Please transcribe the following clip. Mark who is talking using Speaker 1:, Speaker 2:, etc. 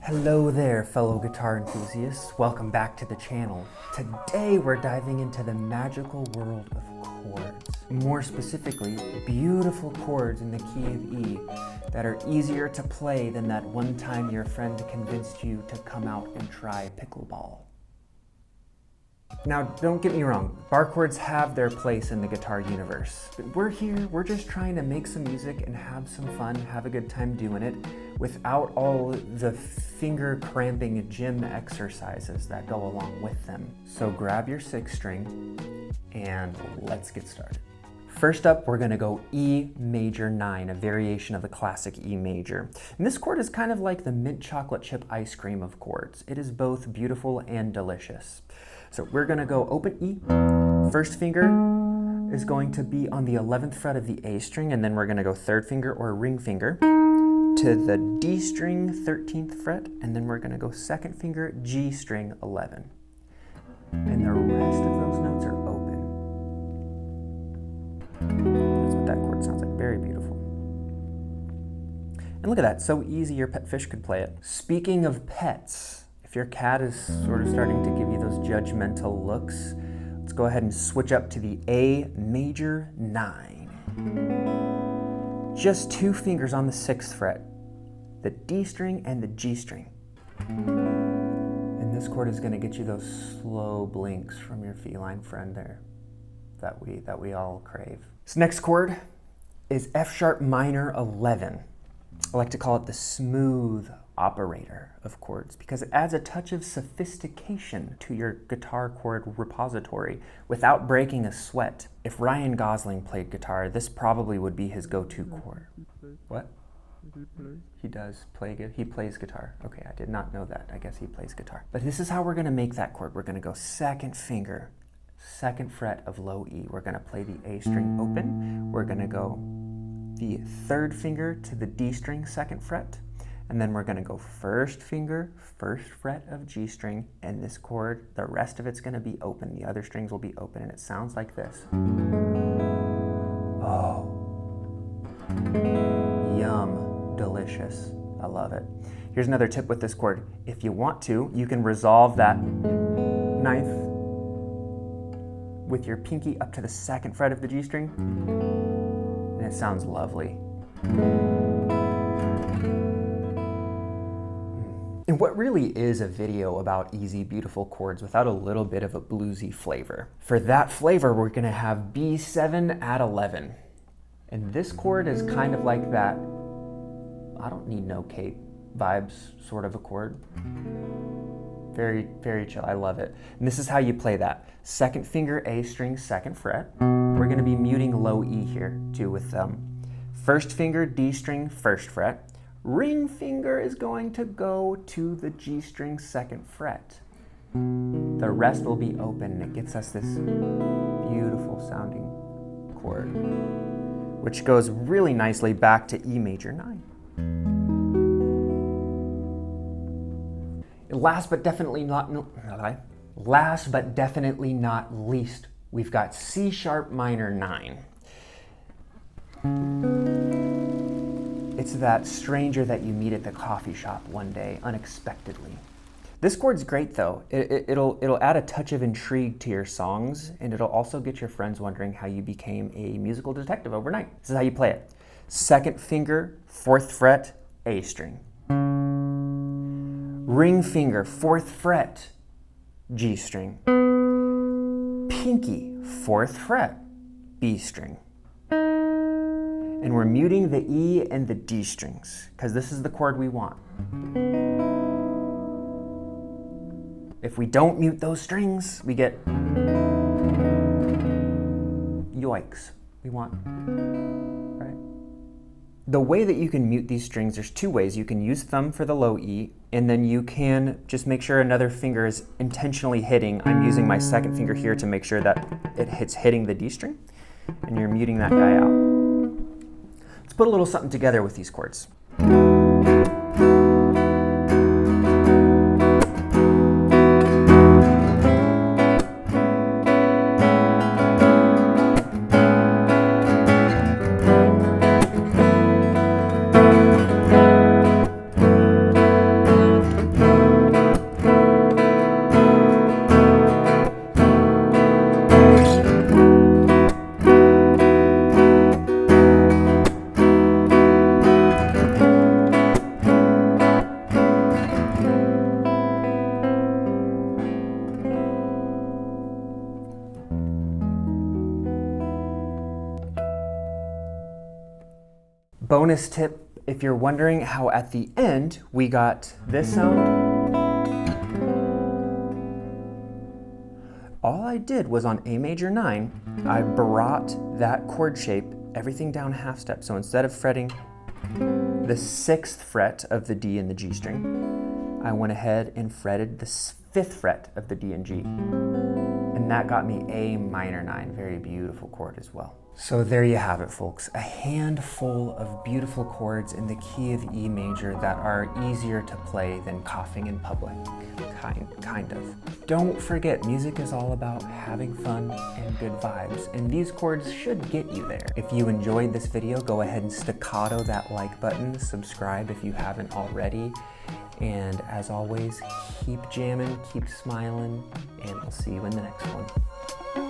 Speaker 1: Hello there, fellow guitar enthusiasts. Welcome back to the channel. Today we're diving into the magical world of chords. More specifically, beautiful chords in the key of E that are easier to play than that one time your friend convinced you to come out and try pickleball. Now, don't get me wrong, bar chords have their place in the guitar universe. But we're here, we're just trying to make some music and have some fun, have a good time doing it, without all the finger cramping gym exercises that go along with them. So grab your 6th string and let's get started. First up, we're gonna go E major 9, a variation of the classic E major. And this chord is kind of like the mint chocolate chip ice cream of chords. It is both beautiful and delicious. So we're gonna go open E. First finger is going to be on the 11th fret of the A string, and then we're gonna go 3rd finger or ring finger to the D string 13th fret, and then we're gonna go 2nd finger G string 11. And the rest of those notes are open. That's what that chord sounds like, very beautiful. And look at that, so easy your pet fish could play it. Speaking of pets, if your cat is sort of starting to give you those judgmental looks, let's go ahead and switch up to the A major 9. Just 2 fingers on the 6th fret, the D string and the G string. And this chord is gonna get you those slow blinks from your feline friend there that we all crave. This next chord is F sharp minor 11. I like to call it the smooth operator of chords because it adds a touch of sophistication to your guitar chord repository without breaking a sweat. If Ryan Gosling played guitar, this probably would be his go-to chord. What? He does play, he plays guitar. Okay, I did not know that. I guess he plays guitar. But this is how we're gonna make that chord. We're gonna go 2nd finger, 2nd fret of low E. We're gonna play the A string open. We're gonna go the 3rd finger to the D string 2nd fret. And then we're gonna go 1st finger, 1st fret of G string, and this chord, the rest of it's gonna be open. The other strings will be open, and it sounds like this. Oh, yum, delicious, I love it. Here's another tip with this chord. If you want to, you can resolve that 9th with your pinky up to the 2nd fret of the G string, and it sounds lovely. And what really is a video about easy, beautiful chords without a little bit of a bluesy flavor? For that flavor, we're gonna have B7 at 11. And this chord is kind of like that, I don't need no cape vibes sort of a chord. Very, very chill, I love it. And this is how you play that. 2nd finger, A string, 2nd fret. We're gonna be muting low E here too with 1st finger, D string, 1st fret. Ring finger is going to go to the G string 2nd fret. The rest will be open, and it gets us this beautiful sounding chord, which goes really nicely back to E major 9. Last but definitely not least, we've got C sharp minor 9. It's that stranger that you meet at the coffee shop one day, unexpectedly. This chord's great though. It'll add a touch of intrigue to your songs, and it'll also get your friends wondering how you became a musical detective overnight. This is how you play it. 2nd finger, 4th fret, A string. Ring finger, 4th fret, G string. Pinky, 4th fret, B string. And we're muting the E and the D strings, because this is the chord we want. If we don't mute those strings, we get yoicks. We want, right? The way that you can mute these strings, there's 2 ways. You can use thumb for the low E, and then you can just make sure another finger is intentionally hitting. I'm using my 2nd finger here to make sure that it's hitting the D string, and you're muting that guy out. Let's put a little something together with these chords. Bonus tip, if you're wondering how at the end we got this sound, all I did was on A major 9, I brought that chord shape, everything down a half step. So instead of fretting the 6th fret of the D and the G string, I went ahead and fretted the 5th fret of the D and G. And that got me A minor 9, very beautiful chord as well. So there you have it, folks. A handful of beautiful chords in the key of E major that are easier to play than coughing in public, kind of. Don't forget, music is all about having fun and good vibes, and these chords should get you there. If you enjoyed this video, go ahead and staccato that like button, subscribe if you haven't already, and as always, keep jamming, keep smiling, and we'll see you in the next one.